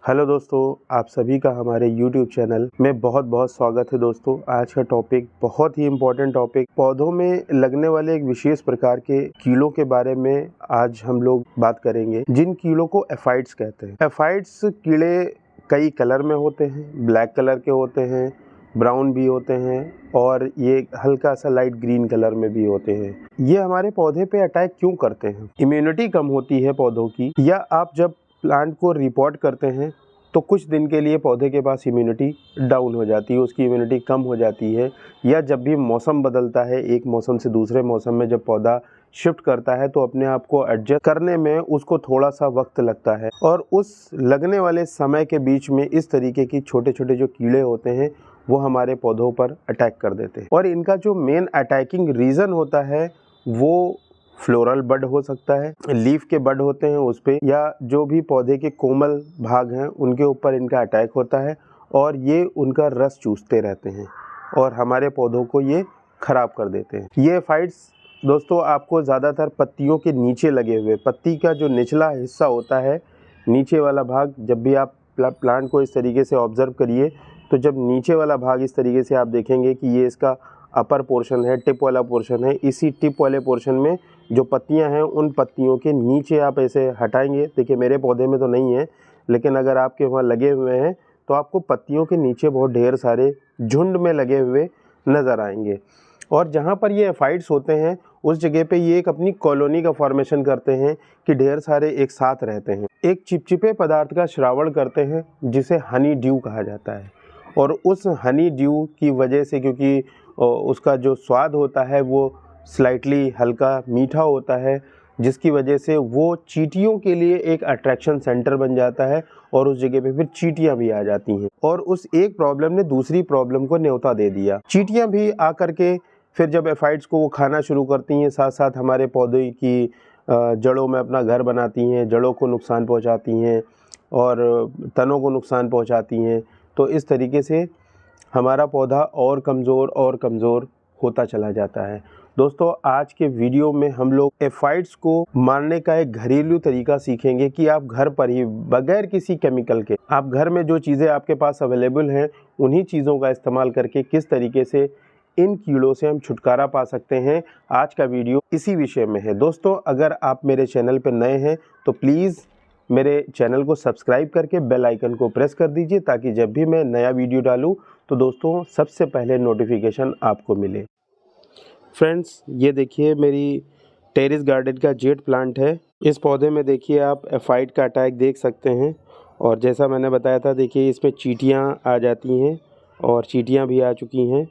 Hello दोस्तों, आप सभी का हमारे YouTube चैनल में बहुत बहुत स्वागत है। दोस्तों, आज का टॉपिक बहुत ही इम्पोर्टेंट टॉपिक, पौधों में लगने वाले एक विशेष प्रकार के कीड़ों के बारे में आज हम लोग बात करेंगे, जिन कीड़ों को एफाइड्स कहते हैं। एफाइड्स कीड़े कई कलर में होते हैं, ब्लैक कलर के होते हैं, ब्राउन भी होते हैं और ये हल्का सा लाइट ग्रीन कलर में भी होते हैं। ये हमारे पौधे पे अटैक क्यों करते हैं? इम्यूनिटी कम होती है पौधों की, या आप जब प्लांट को रिपोर्ट करते हैं तो कुछ दिन के लिए पौधे के पास इम्यूनिटी डाउन हो जाती है, उसकी इम्यूनिटी कम हो जाती है, या जब भी मौसम बदलता है, एक मौसम से दूसरे मौसम में जब पौधा शिफ्ट करता है तो अपने आप को एडजस्ट करने में उसको थोड़ा सा वक्त लगता है, और उस लगने वाले समय के बीच में इस तरीके की छोटे छोटे जो कीड़े होते हैं वो हमारे पौधों पर अटैक कर देते हैं। और इनका जो मेन अटैकिंग रीज़न होता है वो फ्लोरल बड हो सकता है, लीफ के बड होते हैं उस पे, या जो भी पौधे के कोमल भाग हैं उनके ऊपर इनका अटैक होता है और ये उनका रस चूसते रहते हैं और हमारे पौधों को ये ख़राब कर देते हैं। ये एफाइड्स दोस्तों आपको ज़्यादातर पत्तियों के नीचे लगे हुए, पत्ती का जो निचला हिस्सा होता है, नीचे वाला भाग, जब भी आप प्लांट को इस तरीके से ऑब्ज़र्व करिए तो जब नीचे वाला भाग इस तरीके से आप देखेंगे कि ये इसका अपर पोर्शन है, टिप वाला पोर्शन है, इसी टिप वाले पोर्शन में जो पत्तियां हैं उन पत्तियों के नीचे आप ऐसे हटाएंगे। देखिए मेरे पौधे में तो नहीं है, लेकिन अगर आपके वहाँ लगे हुए हैं तो आपको पत्तियों के नीचे बहुत ढेर सारे झुंड में लगे हुए नज़र आएंगे। और जहाँ पर ये एफाइड्स होते हैं उस जगह पे ये एक अपनी कॉलोनी का फॉर्मेशन करते हैं कि ढेर सारे एक साथ रहते हैं, एक चिपचिपे पदार्थ का श्रावण करते हैं जिसे हनी ड्यू कहा जाता है। और उस हनी ड्यू की वजह से, क्योंकि उसका जो स्वाद होता है वो स्लाइटली हल्का मीठा होता है, जिसकी वजह से वो चींटियों के लिए एक अट्रैक्शन सेंटर बन जाता है और उस जगह पे फिर चींटियां भी आ जाती हैं। और उस एक प्रॉब्लम ने दूसरी प्रॉब्लम को न्योता दे दिया। चींटियां भी आकर के फिर जब एफाइड्स को वो खाना शुरू करती हैं, साथ साथ हमारे पौधे की जड़ों में अपना घर बनाती हैं, जड़ों को नुकसान पहुँचाती हैं और तनों को नुकसान पहुँचाती हैं। तो इस तरीके से हमारा पौधा और कमज़ोर होता चला जाता है। दोस्तों, आज के वीडियो में हम लोग एफाइड्स को मारने का एक घरेलू तरीका सीखेंगे कि आप घर पर ही बगैर किसी केमिकल के, आप घर में जो चीज़ें आपके पास अवेलेबल हैं उन्हीं चीज़ों का इस्तेमाल करके किस तरीके से इन कीड़ों से हम छुटकारा पा सकते हैं। आज का वीडियो इसी विषय में है। दोस्तों, अगर आप मेरे चैनल पर नए हैं तो प्लीज़ मेरे चैनल को सब्सक्राइब करके बेल आइकन को प्रेस कर दीजिए, ताकि जब भी मैं नया वीडियो डालूं तो दोस्तों सबसे पहले नोटिफिकेशन आपको मिले। फ्रेंड्स, ये देखिए मेरी टेरेस गार्डन का जेट प्लांट है। इस पौधे में देखिए आप एफाइड का अटैक देख सकते हैं, और जैसा मैंने बताया था देखिए इसमें चींटियां आ जाती हैं और चींटियां भी आ चुकी हैं।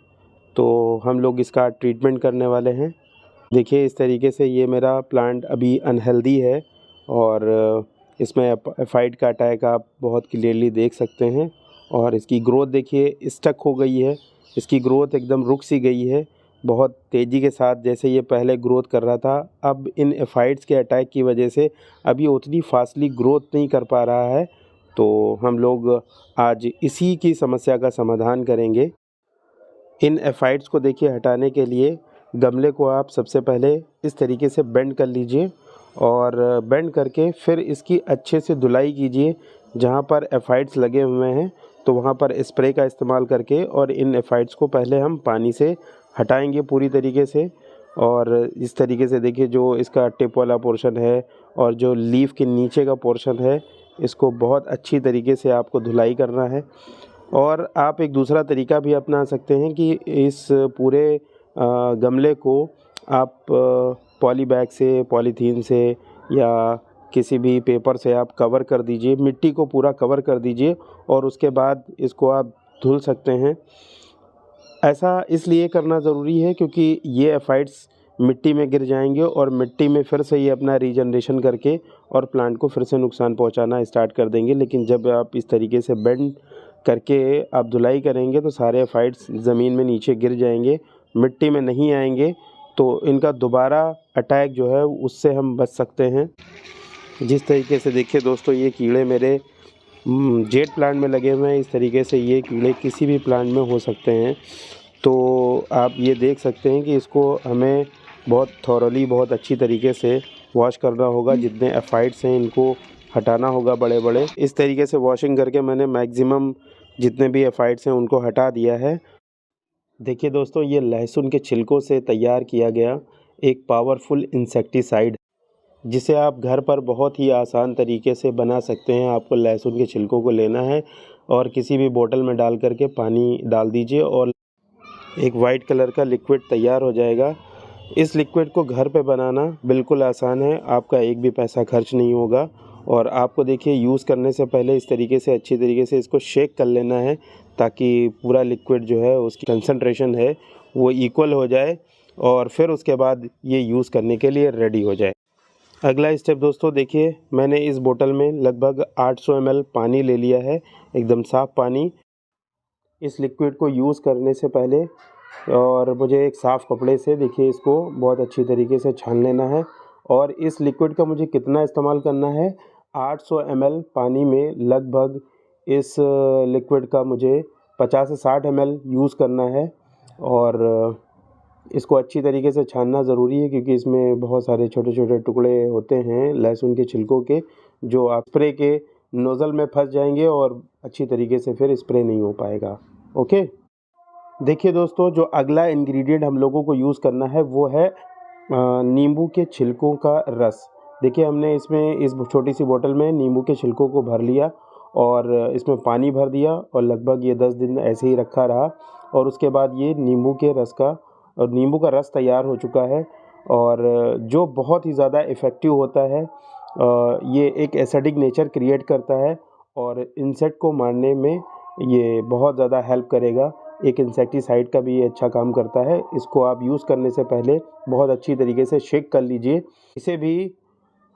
तो हम लोग इसका ट्रीटमेंट करने वाले हैं। देखिए इस तरीके से ये मेरा प्लांट अभी अनहेल्दी है और इसमें एफाइड का अटैक आप बहुत क्लियरली देख सकते हैं। और इसकी ग्रोथ देखिए स्टक हो गई है, इसकी ग्रोथ एकदम रुक सी गई है बहुत तेज़ी के साथ। जैसे ये पहले ग्रोथ कर रहा था, अब इन एफाइड्स के अटैक की वजह से अभी उतनी फास्टली ग्रोथ नहीं कर पा रहा है। तो हम लोग आज इसी की समस्या का समाधान करेंगे। इन एफाइड्स को देखिए हटाने के लिए गमले को आप सबसे पहले इस तरीके से बेंड कर लीजिए और बेंड करके फिर इसकी अच्छे से धुलाई कीजिए। जहाँ पर एफाइड्स लगे हुए हैं तो वहाँ पर स्प्रे का इस्तेमाल करके और इन एफाइड्स को पहले हम पानी से हटाएंगे पूरी तरीके से। और इस तरीके से देखिए जो इसका टिप वाला पोर्शन है और जो लीफ के नीचे का पोर्शन है, इसको बहुत अच्छी तरीके से आपको धुलाई करना है। और आप एक दूसरा तरीका भी अपना सकते हैं कि इस पूरे गमले को आप पॉली बैग से, पॉलीथीन से या किसी भी पेपर से आप कवर कर दीजिए, मिट्टी को पूरा कवर कर दीजिए और उसके बाद इसको आप धुल सकते हैं। ऐसा इसलिए करना ज़रूरी है क्योंकि ये एफाइड्स मिट्टी में गिर जाएंगे और मिट्टी में फिर से ये अपना रीजनरेशन करके और प्लांट को फिर से नुकसान पहुंचाना स्टार्ट कर देंगे। लेकिन जब आप इस तरीके से बेंड करके आप धुलाई करेंगे तो सारे एफाइड्स ज़मीन में नीचे गिर जाएंगे, मिट्टी में नहीं आएंगे, तो इनका दोबारा अटैक जो है उससे हम बच सकते हैं। जिस तरीके से देखिए दोस्तों ये कीड़े मेरे जेट प्लांट में लगे हुए हैं, इस तरीके से ये कीड़े किसी भी प्लांट में हो सकते हैं। तो आप ये देख सकते हैं कि इसको हमें बहुत थॉरली, बहुत अच्छी तरीके से वॉश करना होगा। जितने एफाइड्स हैं इनको हटाना होगा बड़े बड़े। इस तरीके से वॉशिंग करके मैंने मैक्सिमम जितने भी एफाइड्स हैं उनको हटा दिया है। देखिए दोस्तों, ये लहसुन के छिलकों से तैयार किया गया एक पावरफुल इंसेक्टिसाइड, जिसे आप घर पर बहुत ही आसान तरीके से बना सकते हैं। आपको लहसुन के छिलकों को लेना है और किसी भी बोतल में डाल करके पानी डाल दीजिए और एक वाइट कलर का लिक्विड तैयार हो जाएगा। इस लिक्विड को घर पे बनाना बिल्कुल आसान है, आपका एक भी पैसा खर्च नहीं होगा। और आपको देखिए यूज़ करने से पहले इस तरीके से अच्छी तरीके से इसको शेक कर लेना है, ताकि पूरा लिक्विड जो है उसकी कंसंट्रेशन है वो इक्वल हो जाए और फिर उसके बाद ये यूज़ करने के लिए रेडी हो जाए। अगला स्टेप दोस्तों देखिए, मैंने इस बोतल में लगभग 800 ml पानी ले लिया है, एकदम साफ़ पानी। इस लिक्विड को यूज़ करने से पहले और मुझे एक साफ़ कपड़े से देखिए इसको बहुत अच्छी तरीके से छान लेना है। और इस लिक्विड का मुझे कितना इस्तेमाल करना है, 800 ml पानी में लगभग इस लिक्विड का मुझे 50 से 60 ml यूज़ करना है। और इसको अच्छी तरीके से छानना ज़रूरी है, क्योंकि इसमें बहुत सारे छोटे छोटे टुकड़े होते हैं लहसुन के छिलकों के, जो आप स्प्रे के नोज़ल में फंस जाएंगे और अच्छी तरीके से फिर स्प्रे नहीं हो पाएगा। ओके, देखिए दोस्तों, जो अगला इंग्रेडिएंट हम लोगों को यूज़ करना है वो है नींबू के छिलकों का रस। देखिए हमने इसमें इस छोटी सी बोतल में नींबू के छिलकों को भर लिया और इसमें पानी भर दिया और लगभग ये 10 दिन ऐसे ही रखा रहा। और उसके बाद ये नींबू का रस तैयार हो चुका है और जो बहुत ही ज़्यादा इफ़ेक्टिव होता है। ये एक एसिडिक नेचर क्रिएट करता है और इंसेक्ट को मारने में ये बहुत ज़्यादा हेल्प करेगा। एक इंसेक्टिसाइड का भी ये अच्छा काम करता है। इसको आप यूज़ करने से पहले बहुत अच्छी तरीके से शेक कर लीजिए। इसे भी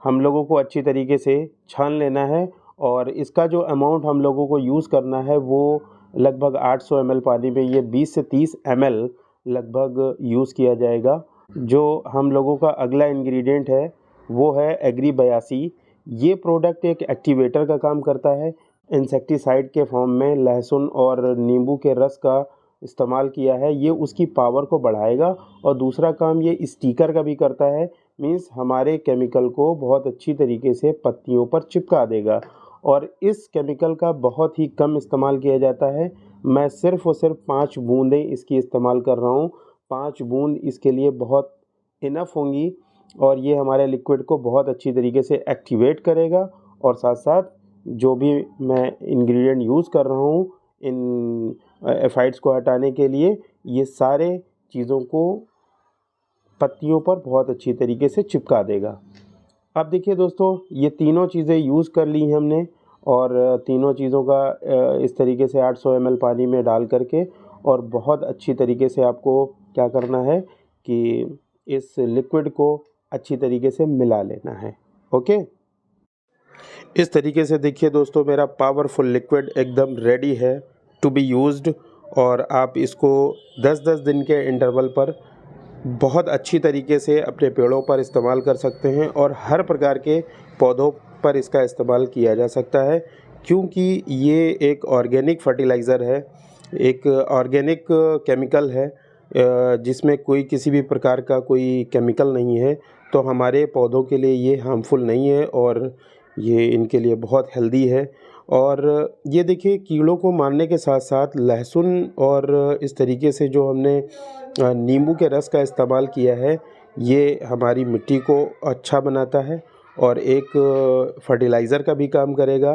हम लोगों को अच्छी तरीके से छान लेना है और इसका जो अमाउंट हम लोगों को यूज़ करना है वो लगभग 800 ml पानी में ये 20 से 30 ml लगभग यूज़ किया जाएगा। जो हम लोगों का अगला इंग्रेडिएंट है वो है एग्री 82। ये प्रोडक्ट एक एक्टिवेटर का काम करता है। इंसेक्टिसाइड के फॉर्म में लहसुन और नींबू के रस का इस्तेमाल किया है। ये उसकी पावर को बढ़ाएगा और दूसरा काम ये स्टिकर का भी करता है, मीन्स हमारे केमिकल को बहुत अच्छी तरीके से पत्तियों पर चिपका देगा। और इस केमिकल का बहुत ही कम इस्तेमाल किया जाता है। मैं सिर्फ़ और सिर्फ 5 बूंदें इसकी इस्तेमाल कर रहा हूँ। 5 बूंद इसके लिए बहुत इनफ होंगी और ये हमारे लिक्विड को बहुत अच्छी तरीके से एक्टिवेट करेगा। और साथ साथ जो भी मैं इंग्रेडिएंट यूज़ कर रहा हूँ इन एफाइड्स को हटाने के लिए, ये सारे चीज़ों को पत्तियों पर बहुत अच्छी तरीके से चिपका देगा। अब देखिए दोस्तों, ये तीनों चीज़ें यूज़ कर ली हमने और तीनों चीज़ों का इस तरीके से 800 ml पानी में डाल करके और बहुत अच्छी तरीके से आपको क्या करना है कि इस लिक्विड को अच्छी तरीके से मिला लेना है। ओके, इस तरीके से देखिए दोस्तों, मेरा पावरफुल लिक्विड एकदम रेडी है टू बी यूज्ड। और आप इसको 10-10 दिन के इंटरवल पर बहुत अच्छी तरीके से अपने पेड़ों पर इस्तेमाल कर सकते हैं और हर प्रकार के पौधों पर इसका इस्तेमाल किया जा सकता है, क्योंकि ये एक ऑर्गेनिक फर्टिलाइज़र है, एक ऑर्गेनिक केमिकल है जिसमें कोई किसी भी प्रकार का कोई केमिकल नहीं है। तो हमारे पौधों के लिए ये हार्मफुल नहीं है और ये इनके लिए बहुत हेल्दी है। और ये देखिए, कीड़ों को मारने के साथ साथ लहसुन और इस तरीके से जो हमने नींबू के रस का इस्तेमाल किया है, ये हमारी मिट्टी को अच्छा बनाता है और एक फर्टिलाइज़र का भी काम करेगा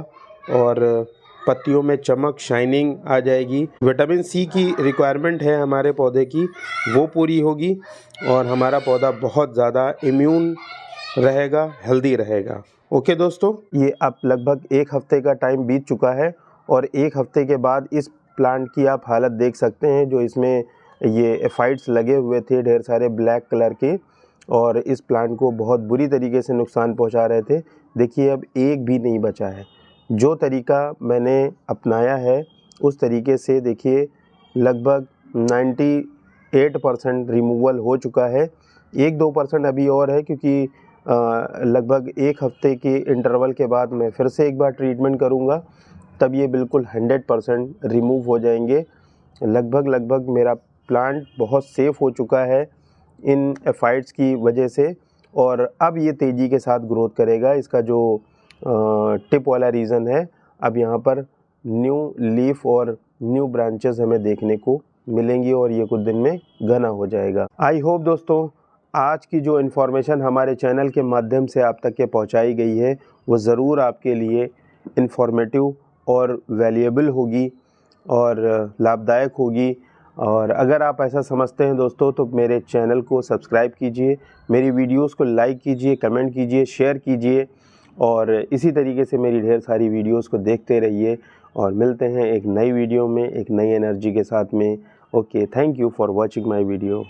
और पत्तियों में चमक, शाइनिंग आ जाएगी। विटामिन सी की रिक्वायरमेंट है हमारे पौधे की, वो पूरी होगी और हमारा पौधा बहुत ज़्यादा इम्यून रहेगा, हेल्दी रहेगा। ओके दोस्तों, ये अब लगभग 1 हफ़्ते का टाइम बीत चुका है और 1 हफ़्ते के बाद इस प्लांट की आप हालत देख सकते हैं। जो इसमें ये एफाइड्स लगे हुए थे ढेर सारे ब्लैक कलर के और इस प्लांट को बहुत बुरी तरीके से नुकसान पहुंचा रहे थे। देखिए अब एक भी नहीं बचा है। जो तरीका मैंने अपनाया है उस तरीके से देखिए लगभग 98% रिमूवल हो चुका है। 1-2% अभी और है, क्योंकि लगभग 1 हफ़्ते के इंटरवल के बाद मैं फिर से एक बार ट्रीटमेंट करूँगा, तब ये बिल्कुल 100% रिमूव हो जाएंगे। लगभग मेरा प्लांट बहुत सेफ़ हो चुका है इन एफाइड्स की वजह से और अब ये तेज़ी के साथ ग्रोथ करेगा। इसका जो टिप वाला रीज़न है। अब यहाँ पर न्यू लीफ और न्यू ब्रांचेस हमें देखने को मिलेंगी और ये कुछ दिन में घना हो जाएगा। आई होप दोस्तों आज की जो इन्फॉर्मेशन हमारे चैनल के माध्यम से आप तक के पहुँचाई गई है वो ज़रूर आपके लिए इन्फॉर्मेटिव और वैल्यूएबल होगी और लाभदायक होगी। और अगर आप ऐसा समझते हैं दोस्तों तो मेरे चैनल को सब्सक्राइब कीजिए, मेरी वीडियोस को लाइक कीजिए, कमेंट कीजिए, शेयर कीजिए और इसी तरीके से मेरी ढेर सारी वीडियोस को देखते रहिए। और मिलते हैं एक नई वीडियो में एक नई एनर्जी के साथ में। Okay, thank you for watching my video.